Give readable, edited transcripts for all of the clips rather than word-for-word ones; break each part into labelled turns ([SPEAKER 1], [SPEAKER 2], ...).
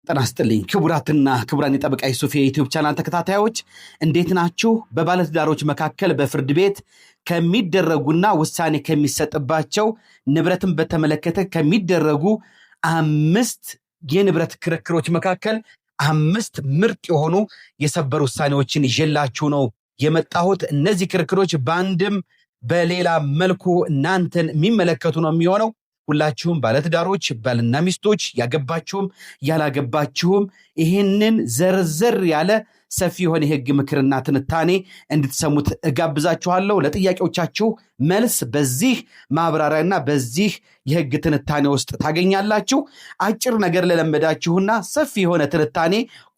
[SPEAKER 1] ጤና ይስጥልኝ ክቡራትና ክቡራን የጠበቃ ዩሱፍ የዩቲዩብ ቻናል ተከታታዮች እንዴት ናችሁ? በባለትዳሮች መካከል በፍርድ ቤት ከሚደረጉና ውሳኔ ከሚሰጥባቸው ንብረትን በተመለከተ ከሚደረጉ 5 የንብረት ክርክሮች መካከል 5 ምርጥ የሆኑ የሰበር ውሳኔዎችን ይዤላችሁ ነው የመጣሁት። እነዚህ ክርክሮች በአንድም በሌላ መልኩ እናንተን የሚመለከቱ ነው የሚሆነው። ሁላችሁም ባለትዳሮች ባልና ሚስቶች ያገባችሁም ያላገባችሁም ይህንን ዘርዘር ያለ ሰፊ የሆነ የህግ ምክርና ትንታኔ እንድትሰሙት እጋብዛችኋለሁ። ለጥያቄዎቻችሁ መልስ በዚህ ማብራሪያና በዚህ የህግ ትንታኔ ውስጥ ታገኛላችሁ። አጭር ነገር ለለመዳችሁና ሰፊ የሆነ ትንታኔ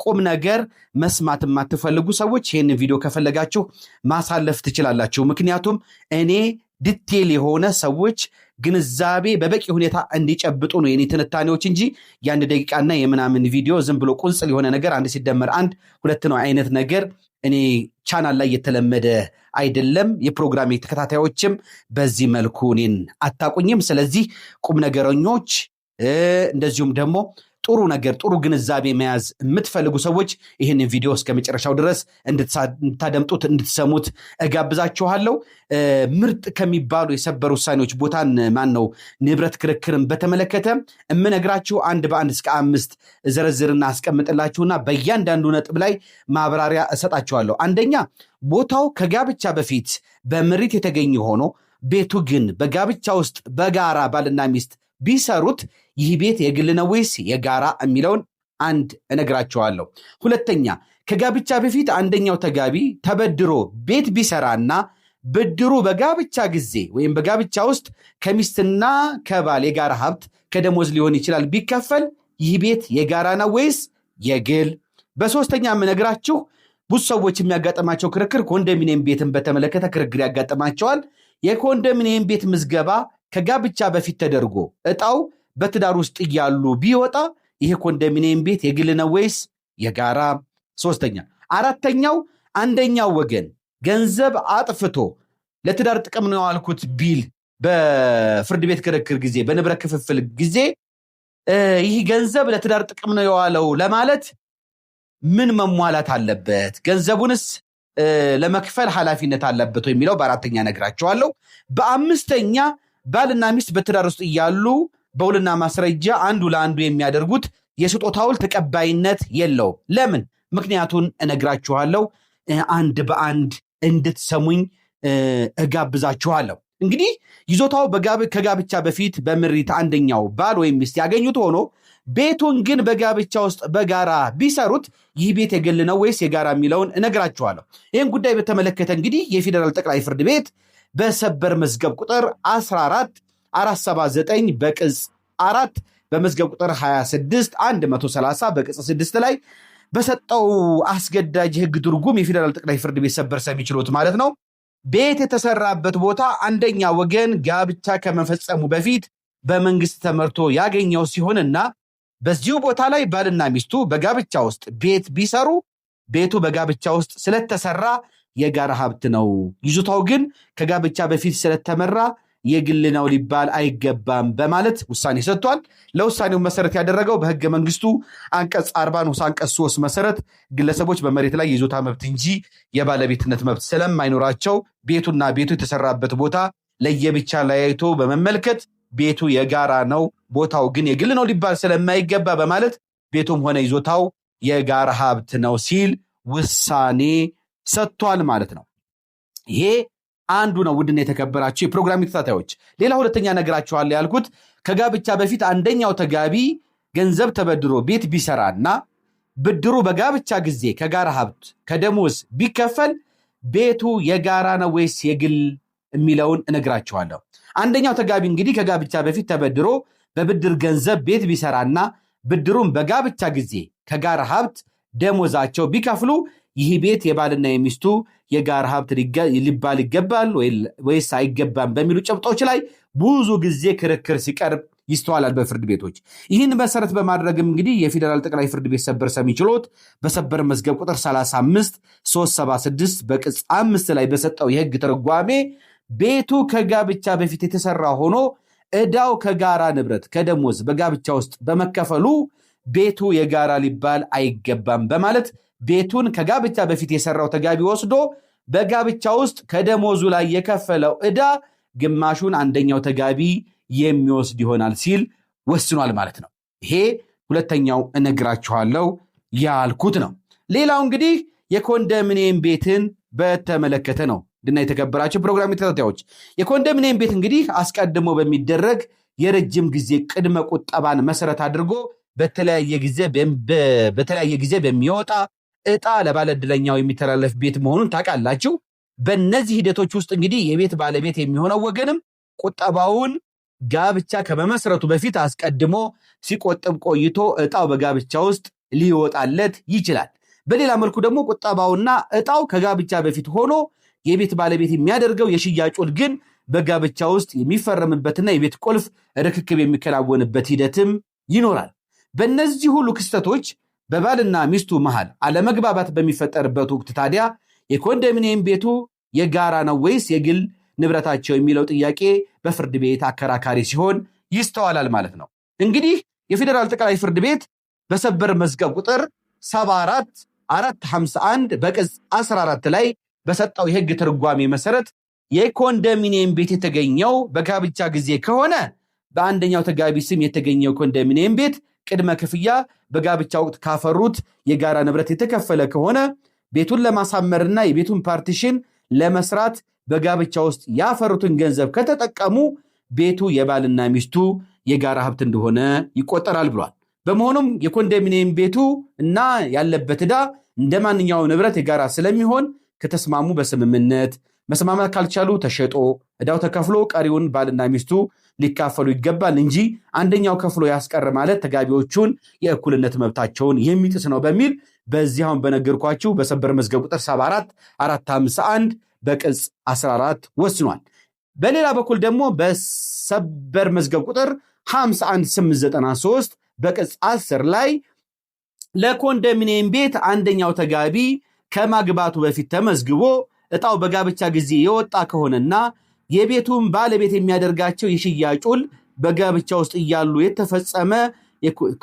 [SPEAKER 1] ቁም ነገር መስማት የማትፈልጉ ሰዎች ይህንን ቪዲዮ ከፈለጋችሁ ማሳለፍ ትችላላችሁ። ምክንያቱም እኔ ዲቴል የሆነ ሰዎች ግንዛቤ በበቂ ሁኔታ እንዲጨብጡ ነው የኔ ትንታኔዎች እንጂ የአንድ ደቂቃና የምናምን ቪዲዮ ዝም ብሎ ቁንጽል የሆነ ነገር 1 ሲደመር 1 2 ነው አይነት ነገር እኔ ቻናል ላይ የተለመደ አይደለም። የፕሮግራሜ ተከታታዮችም በዚህ መልኩ እኔን አታቁኝም። ስለዚህ ቁም ነገረኞች እንደዚሁም ደግሞ ጥሩ ነገር ጥሩ ግንዛቤ መያዝ የምትፈልጉ ሰዎች ይህንን ቪዲዮ እስከ መጨረሻው ድረስ እንድታደምጡት እንድትሰሙት እጋብዛችኋለሁ። ምርጥ ከሚባሉ የሰበር ውሳኔዎች ቦታን ንብረት ክርክርን በተመለከተ እምነግራችሁ 1 በ1 እስከ 5 ዘረዝርና አስቀምጥላችሁና በእያንዳንዱ ነጥብ ላይ ማብራሪያ እሰጣችኋለሁ። አንደኛ ቦታው ከጋብቻ በፊት በምሪት የተገኘ ሆኖ ቤቱ ግን በጋብቻ ውስጥ በጋራ ባልና ሚስት ቢሰሩት ይህ ቤት የግል ነው ወይስ የጋራ የሚለውን አንድ እነግራችኋለሁ። ሁለተኛ ከጋብቻ በፊት አንደኛው ተጋቢ ተበድሮ ቤት ቢሰራና ብድሩ በጋብቻ ጊዜ ወይም በጋብቻ ውስጥ ከሚስትና ከባል የጋራ ሀብት ከደሞዝ ሊሆን ይችላል ቢከፈል ይህ ቤት የጋራ ነው ወይስ የግል? በሶስተኛ የምነግራችሁ ብዙ ሰዎች የሚያጋጥማቸው ክርክር ኮንዶሚኒየም ቤትን በተመለከተ ክርክር ያጋጥማቸዋል። የኮንዶሚኒየም ቤት ምዝገባ ከጋብቻ በፊት ተደርጎ እጣው በትዳር ውስጥ እያሉ ቢወጣ ይሄ ኮንዶሚኒየም ቤት የግል ነው ወይስ የጋራ? ሶስተኛ አራተኛው አንደኛው ወገን ገንዘብ አጥፍቶ ለትዳር ጥቅም ነው ያልኩት ቢል በፍርድ ቤት ክርክር ጊዜ በንብረት ክፍፍል ጊዜ ይህ ገንዘብ ለትዳር ጥቅም ነው የዋለው ለማለት ምን መሟላት አለበት? ገንዘቡንስ ለመክፈል ኃላፊነት አለበት የሚለው በአራተኛ ነግራቸዋለሁ። በአምስተኛ ባልና ሚስት በትዳር ውስጥ እያሉ በውልና ማስረጃ አንዱ ለአንዱ የሚያደርጉት የስጦታ ውል ተቀባይነት የለውም። ለምን? ምክንያቱን እነግራችኋለሁ። 1 በ1 እንድትሰሙኝ እጋብዛችኋለሁ። እንግዲህ ይዞታው ከጋብቻ በፊት በምሪት አንደኛው ባል ወይም ሚስት ያገኙት ሆኖ ቤቱን ግን በጋብቻ ውስጥ በጋራ ቢሰሩት ይህ ቤት የግል ነው ወይስ የጋራ የሚለውን እነግራችኋለሁ። ይህን ጉዳይ በተመለከተ እንግዲህ የፌዴራል ጠቅላይ ፍርድ ቤት በሰበር መዝገብ ቁጥር 14479 በቅጽ 4 በመዝገብ ቁጥር 26130 በቅጽ 6 ላይ በሰጠው አስገዳጅ ህግ ትርጉም የፌዴራል ጠቅላይ ፍርድ ቤት ሰበር ሰሚ ችሎት ማለት ነው ቤት የተሰራበት ቦታ አንደኛ ወገን ጋብቻ ከመፈጸሙ በፊት በመንግስት ተመርቶ ያገኘው ሲሆንና በዚሁ ቦታ ላይ ባልና ሚስቱ በጋብቻ ውስጥ ቤት ቢሰሩ ቤቱ በጋብቻ ውስጥ ስለተሰራ የጋራ ሀብት ነው። ይዞታው ግን ከጋብቻ በፊት ስለተመራ የግል ነው ሊባል አይገባም በማለት ውሳኔ ሰጥቷል። ለውሳኔው መሰረት ያደረገው በህገ መንግስቱ አንቀጽ 40 ንዑስ አንቀጽ 3 መሰረት ግለሰቦች በመሬት ላይ የይዞታ መብት እንጂ የባለቤትነት መብት ስለማይኖራቸው ቤቱና ቤቱ የተሰራበት ቦታ ለየብቻ ለያይቶ በመመልከት ቤቱ የጋራ ነው ቦታው ግን የግል ነው ሊባል ስለማይገባ በማለት ቤቱም ሆነ ይዞታው የጋራ ሀብት ነው ሲል ውሳኔ ሰጥቷል ማለት ነው። ይሄ አንዱ ነው። ውድና የተከበራችሁ የፕሮግራም ተከታታዮች ሌላ ሁለተኛ ነግራችኋለሁ ያልኩት ከጋብቻ በፊት አንደኛው ተጋቢ ገንዘብ ተበድሮ ቤት ቢሰራና ብድሩ በጋብቻ ጊዜ ከጋራ ሀብት ከደሞዝ ቢከፈል ቤቱ የጋራ ነው ወይስ የግል የሚለውን እነግራችኋለሁ። አንደኛው ተጋቢ እንግዲህ ከጋብቻ በፊት ተበድሮ በብድር ገንዘብ ቤት ቢሰራና ብድሩን በጋብቻ ጊዜ ከጋራ ሀብት ደሞዛቸው ቢከፍሉ ይህ ቤት የባልና የሚስቱ የጋራ ሀብት ሊባል ይገባል ወይስ አይገባም በሚሉ ጭብጦች ላይ ብዙ ጊዜ ክርክር ሲቀርብ ይስተዋላል በፍርድ ቤቶች። ይህን መሰረት በማድረግም እንግዲህ የፌዴራል ጠቅላይ ፍርድ ቤት ሰበር ሰሚ ችሎት በሰበር መዝገብ ቁጥር 35376 በቅጽ 5 ላይ በሰጠው የህግ ትርጓሜ ቤቱ ከጋብቻ በፊት የተሰራ ሆኖ ዕዳው ከጋራ ንብረት ከደሞዝ በጋብቻ ውስጥ በመከፈሉ ቤቱ የጋራ ሊባል አይገባም በማለት ቤቱን ከጋብቻ በፊት የሰራው ተጋቢ ወስዶ በጋብቻ ውስጥ ከደሞዙ ላይ የከፈለው ዕዳ ግማሹን አንደኛው ተጋቢ የሚወስድ ይሆናል ሲል ወስኗል ማለት ነው። ይሄ ሁለተኛው እነግራችኋለሁ ያልኩት ነው። ሌላው እንግዲህ የኮንዶሚኒየም ቤትን በተመለከተ ነው። ድና የተከበራችሁ ፕሮግራም ተከታታዮች የኮንዶሚኒየም ቤት እንግዲህ አስቀድሞ በሚደረግ የረጅም ጊዜ ቅድመ ቁጠባን መሰረት አድርጎ በተለያየ ጊዜ በሚወጣ ዕጣ ለባለዕድለኛው የሚተላለፍ ቤት መሆኑን ታውቃላችሁ። በእነዚህ ሂደቶች ውስጥ እንግዲህ የቤት ባለቤት የሚሆነው ወገንም ቁጠባውን ጋብቻ ከመመስረቱ በፊት አስቀድሞ ሲቆጥብ ቆይቶ ዕጣው በጋብቻ ውስጥ ሊወጣለት ይችላል። በሌላ መልኩ ደግሞ ቁጠባውና ዕጣው ከጋብቻ በፊት ሆኖ የቤት ባለቤት የሚያደርገው የሽያጭ ውል ግን በጋብቻ ውስጥ የሚፈረምበትና የቤት ቁልፍ ርክክብ የሚከናወንበት ሂደትም ይኖራል። በእነዚህ ሁሉ ክስተቶች በባልና ሚስቱ መሃል አለመግባባት በሚፈጠርበት ወቅት ታዲያ የኮንዶሚኒየም ቤቱ የጋራ ነው ወይስ የግል ንብረታቸው የሚለው ጥያቄ በፍርድ ቤት አከራካሪ ሲሆን ይስተዋላል ማለት ነው። እንግዲህ የፌዴራል ጠቅላይ ፍርድ ቤት በሰበር መዝገብ ቁጥር 74451 በቅጽ 14 ላይ በሰጠው የሕግ ትርጓሜ መሰረት የኮንዶሚኒየም ቤት የተገኘው በጋብቻ ጊዜ ከሆነ በአንደኛው ተጋቢ ስም የተገኘው ኮንዶሚኒየም ቤት ቅድመ ክፍያ በጋብቻ ወቅት ካፈሩት የጋራ ንብረት የተከፈለ ከሆነ ቤቱን ለማሳመርና የቤቱን ፓርቲሽን ለመስራት በጋብቻ ውስጥ ያፈሩትን ገንዘብ ከተጠቀሙ ቤቱ የባልና ሚስቱ የጋራ ሀብት እንደሆነ ይቆጠራል ብሏል። በመሆኑም የኮንዶሚኒየም ቤቱ እና ያለበት ዕዳ እንደማንኛውም ንብረት የጋራ ስለሚሆን ከተስማሙ በስምምነት መስማማት ካልቻሉ ተሸጦ ዕዳው ተከፍሎ ቀሪውን ባልና ሚስቱ ሊካፈሉ ይገባል እንጂ አንደኛው ከፍሎ ያስቀር ማለት ተጋቢዎቹን የእኩልነት መብታቸውን የሚጥስ ነው በሚል በዚያውን በነገርኳችሁ በሰበር መዝገብ ቁጥር 74451 በቅጽ 14 ወስኗል። በሌላ በኩል ደግሞ በሰበር መዝገብ ቁጥር 51893 በቅጽ 10 ላይ ለኮንዶሚኒየም ቤት አንደኛው ተጋቢ ከማግባቱ በፊት ተመዝግቦ ዕጣው በጋብቻ ጊዜ የወጣ ከሆነና የቤቱን ባለቤት የሚያደርጋቸው የሽያጭ ውል በጋብቻ ውስጥ እያሉ የተፈጸመ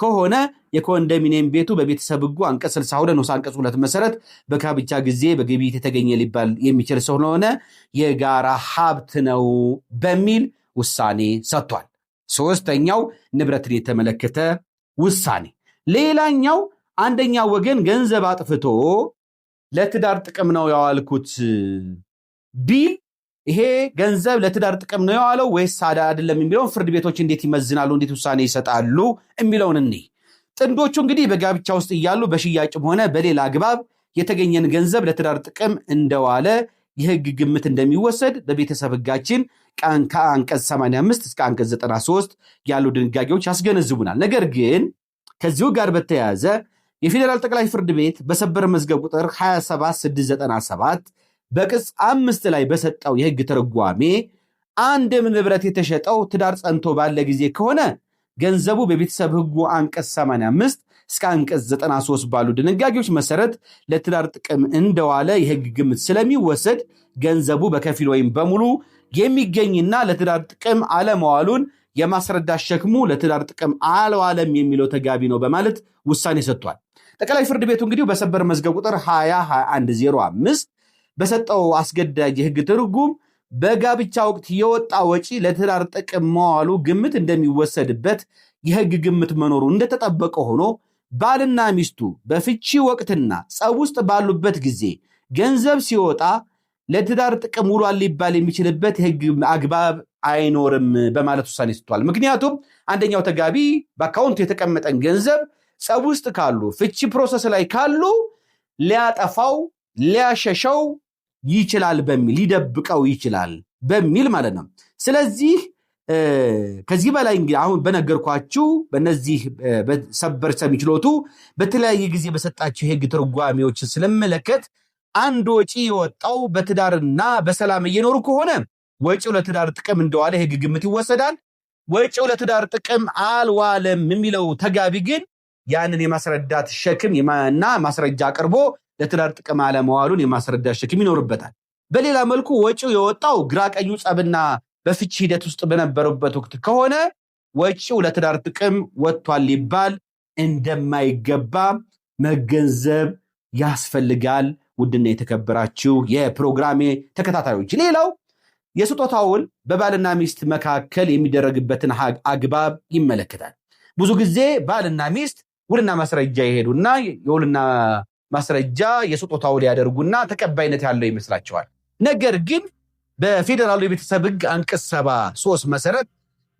[SPEAKER 1] ከሆነ የኮንዶሚኒየም ቤቱ በቤተሰብ ሕጉ አንቀጽ 62 ንዑስ አንቀጽ 2 መሰረት በጋብቻ ጊዜ በግብይት የተገኘ ሊባል የሚችል ስለሆነ የጋራ ሀብት ነው በሚል ውሳኔ ሰጥቷል። ሶስተኛው ንብረትን የተመለከተ ውሳኔ። ሌላኛው አንደኛው ወገን ገንዘብ አጥፍቶ ለትዳር ጥቅም ነው ያዋልኩት ቢል ይሄ ገንዘብ ለትዳር ጥቅም ነው ያዋለው ወይስ አይደለም የሚለውን ፍርድ ቤቶች እንዴት ይመዝናሉ፣ እንዴት ውሳኔ ይሰጣሉ የሚለውን እንይ። ጥንዶቹ እንግዲህ በጋብቻ ውስጥ እያሉ በሽያጭም ሆነ በሌላ አግባብ የተገኘን ገንዘብ ለትዳር ጥቅም እንደዋለ የሕግ ግምት እንደሚወሰድ በቤተሰብ ሕጋችን ከአንቀጽ 85 እስከ አንቀጽ 93 ያሉ ድንጋጌዎች ያስገነዝቡናል። ነገር ግን ከዚሁ ጋር በተያያዘ የፌዴራል ጠቅላይ ፍርድ ቤት በሰበር መዝገብ ቁጥር 27697 በቅጽ 5 ላይ በሰጠው የሕግ ትርጓሜ አንድም ንብረት የተሸጠው ትዳር ጸንቶ ባለ ጊዜ ከሆነ ገንዘቡ በቤተሰብ ሕጉ አንቀጽ 85 እስከ አንቀጽ 93 ባሉ ድንጋጌዎች መሰረት ለትዳር ጥቅም እንደዋለ የሕግ ግምት ስለሚወሰድ ገንዘቡ በከፊል ወይም በሙሉ የሚገኝና ለትዳር ጥቅም አለመዋሉን የማስረዳት ሸክሙ ለትዳር ጥቅም አልዋለም የሚለው ተጋቢ ነው በማለት ውሳኔ ሰጥቷል። ጠቅላይ ፍርድ ቤቱ እንግዲህ በሰበር መዝገብ ቁጥር 202105 በሰጠው አስገዳጅ የሕግ ትርጉም በጋብቻ ወቅት የወጣ ወጪ ለትዳር ጥቅም መዋሉ ግምት እንደሚወሰድበት የሕግ ግምት መኖሩ እንደተጠበቀ ሆኖ ባልና ሚስቱ በፍቺ ወቅትና ጸብ ውስጥ ባሉበት ጊዜ ገንዘብ ሲወጣ ለትዳር ጥቅም ውሏል ሊባል የሚችልበት የሕግ አግባብ አይኖርም በማለት ውሳኔ ሰጥቷል። ምክንያቱም አንደኛው ተጋቢ በአካውንቱ የተቀመጠን ገንዘብ ጸብ ውስጥ ካሉ ፍቺ ፕሮሰስ ላይ ካሉ ሊያጠፋው ሊያሸሸው ይችላል በሚል ሊደብቀው ይችላል በሚል ማለት ነው። ስለዚህ ከዚህ በላይ እንግዲህ አሁን በነገርኳችሁ በእነዚህ በሰበር ሰሚ ችሎቱ በተለያየ ጊዜ በሰጣቸው የሕግ ትርጓሜዎችን ስለመለከት አንድ ወጪ የወጣው በትዳርና በሰላም እየኖሩ ከሆነ ወጪው ለትዳር ጥቅም እንደዋለ የሕግ ግምት ይወሰዳል። ወጪው ለትዳር ጥቅም አልዋለም የሚለው ተጋቢ ግን ያንን የማስረዳት ሸክም እና ማስረጃ አቅርቦ ለትዳር ጥቅም አለመዋሉን የማስረዳት ሸክም ይኖርበታል። በሌላ መልኩ ወጪው የወጣው ግራቀኙ ጸብና በፍቺ ሂደት ውስጥ በነበሩበት ወቅት ከሆነ ወጪው ለትዳር ጥቅም ወጥቷል ሊባል እንደማይገባ መገንዘብ ያስፈልጋል። ውድና የተከበራችሁ የፕሮግራሜ ተከታታዮች፣ ሌላው የስጦታ ውል በባልና ሚስት መካከል የሚደረግበትን አግባብ ይመለከታል። ብዙ ጊዜ ባልና ሚስት ውልና ማስረጃ ይሄዱና የውልና ማስረጃ የስጦታ ውል ያደርጉና ተቀባይነት ያለው ይመስላቸዋል። ነገር ግን በፌዴራሉ የቤተሰብ ሕግ አንቀጽ 73 መሰረት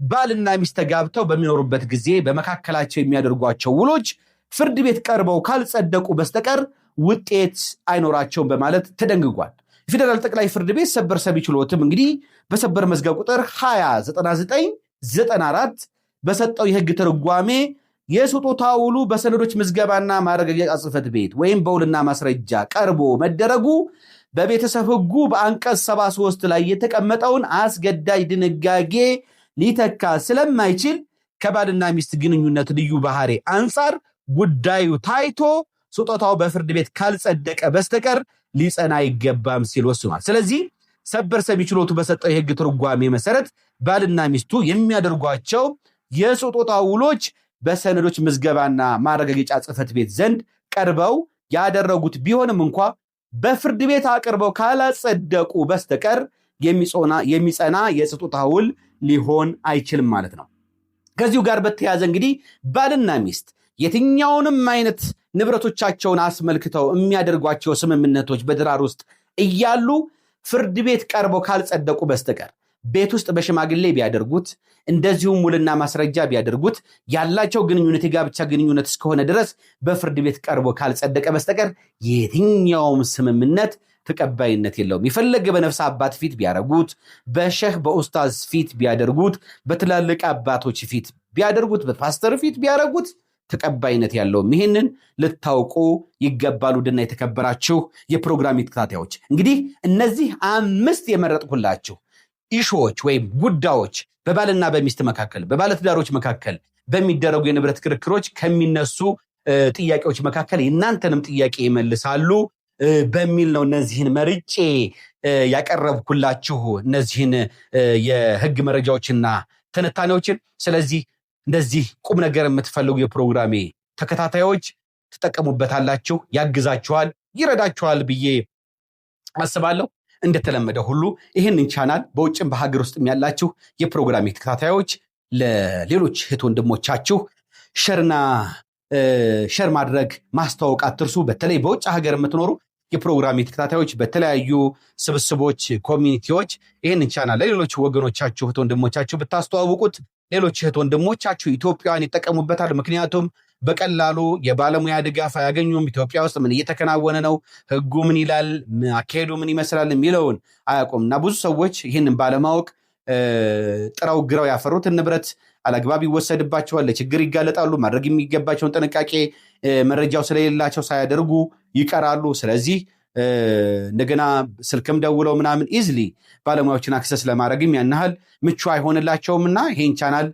[SPEAKER 1] ባልና ሚስት ተጋብተው በሚኖሩበት ጊዜ በመካከላቸው የሚያደርጓቸው ውሎች ፍርድ ቤት ቀርበው ካልጸደቁ በስተቀር ውጤት አይኖራቸውም በማለት ተደንግጓል። የፌዴራል ጠቅላይ ፍርድ ቤት ሰበር ሰሚ ችሎትም እንግዲህ በሰበር መዝገብ ቁጥር 209994 በሰጠው የህግ ትርጓሜ የስጦታ ውሉ በሰነዶች ምዝገባና ማረጋገጫ ጽሕፈት ቤት ወይም በውልና ማስረጃ ቀርቦ መደረጉ በቤተሰብ ሕጉ በአንቀጽ 73 ላይ የተቀመጠውን አስገዳጅ ድንጋጌ ሊተካ ስለማይችል ከባልና ሚስት ግንኙነት ልዩ ባህሪ አንጻር ጉዳዩ ታይቶ ስጦታው በፍርድ ቤት ካልጸደቀ በስተቀር ሊጸና አይገባም ሲል ወስኗል። ስለዚህ ሰበር ሰሚ ችሎቱ በሰጠው የህግ ትርጓሜ መሰረት ባልና ሚስቱ የሚያደርጓቸው የስጦታ ውሎች በሰነዶች ምዝገባና ማረጋገጫ ጽሕፈት ቤት ዘንድ ቀርበው ያደረጉት ቢሆንም እንኳ በፍርድ ቤት አቅርበው ካላጸደቁ በስተቀር የሚጸና የስጦታ ውል ሊሆን አይችልም ማለት ነው። ከዚሁ ጋር በተያያዘ እንግዲህ ባልና ሚስት የትኛውንም አይነት ንብረቶቻቸውን አስመልክተው የሚያደርጓቸው ስምምነቶች በትዳር ውስጥ እያሉ ፍርድ ቤት ቀርበው ካልጸደቁ በስተቀር ቤት ውስጥ በሽማግሌ ቢያደርጉት፣ እንደዚሁም ውልና ማስረጃ ቢያደርጉት ያላቸው ግንኙነት የጋብቻ ግንኙነት እስከሆነ ድረስ በፍርድ ቤት ቀርቦ ካልጸደቀ በስተቀር የትኛውም ስምምነት ተቀባይነት የለውም። የፈለገ በነፍስ አባት ፊት ቢያደርጉት፣ በሸህ በኡስታዝ ፊት ቢያደርጉት፣ በትላልቅ አባቶች ፊት ቢያደርጉት፣ በፓስተር ፊት ቢያደርጉት ተቀባይነት ያለውም። ይህንን ልታውቁ ይገባል። ውድና የተከበራችሁ የፕሮግራም ተከታታዮች፣ እንግዲህ እነዚህ 5 የመረጥኩላችሁ ኢሹዎች ወይም ጉዳዮች በባልና በሚስት መካከል በባለትዳሮች መካከል በሚደረጉ የንብረት ክርክሮች ከሚነሱ ጥያቄዎች መካከል የእናንተንም ጥያቄ ይመልሳሉ በሚል ነው እነዚህን መርጬ ያቀረብኩላችሁ እነዚህን የህግ መረጃዎችና ትንታኔዎችን። ስለዚህ እንደዚህ ቁም ነገር የምትፈልጉ የፕሮግራሜ ተከታታዮች ትጠቀሙበታላችሁ፣ ያግዛችኋል፣ ይረዳችኋል ብዬ አስባለሁ። እንደተለመደ ሁሉ ይህንን ቻናል በውጭም በሀገር ውስጥም ያላችሁ የፕሮግራሜ ተከታታዮች ለሌሎች እህት ወንድሞቻችሁ ሸር ማድረግ ማስተዋወቅ አትርሱ። በተለይ በውጭ ሀገር የምትኖሩ የፕሮግራሜ ተከታታዮች በተለያዩ ስብስቦች፣ ኮሚኒቲዎች ይህንን ቻናል ለሌሎች ወገኖቻችሁ እህት ወንድሞቻችሁ ብታስተዋውቁት ሌሎች እህት ወንድሞቻችሁ ኢትዮጵያውያን ይጠቀሙበታል። ምክንያቱም በቀላሉ የባለሙያ ድጋፍ አያገኙም። ኢትዮጵያ ውስጥ ምን እየተከናወነ ነው፣ ህጉ ምን ይላል፣ አካሄዱ ምን ይመስላል የሚለውን አያውቁም እና ብዙ ሰዎች ይህንን ባለማወቅ ጥረው ግረው ያፈሩትን ንብረት አላግባብ ይወሰድባቸዋል፣ ለችግር ይጋለጣሉ። ማድረግ የሚገባቸውን ጥንቃቄ መረጃው ስለሌላቸው ሳያደርጉ ይቀራሉ። ስለዚህ እንደገና ስልክም ደውለው ምናምን ኢዝሊ ባለሙያዎችን አክሰስ ለማድረግም ያናህል ምቹ አይሆንላቸውምና ይህን ቻናል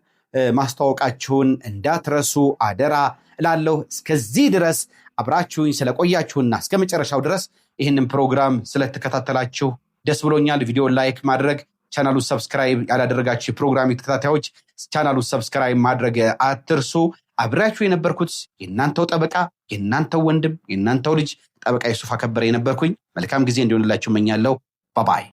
[SPEAKER 1] ማስተዋወቃችሁን እንዳትረሱ አደራ እላለሁ። እስከዚህ ድረስ አብራችሁኝ ስለቆያችሁና እስከ መጨረሻው ድረስ ይህንን ፕሮግራም ስለተከታተላችሁ ደስ ብሎኛል። ቪዲዮ ላይክ ማድረግ፣ ቻናሉ ሰብስክራይብ ያላደረጋችሁ የፕሮግራም ተከታታዮች ቻናሉ ሰብስክራይብ ማድረግ አትርሱ። አብራችሁ የነበርኩት የእናንተው ጠበቃ፣ የእናንተው ወንድም፣ የእናንተው ልጅ ጠበቃ ዩሱፍ አከበረ የነበርኩኝ። መልካም ጊዜ እንዲሆንላችሁ እመኛለሁ። ባባይ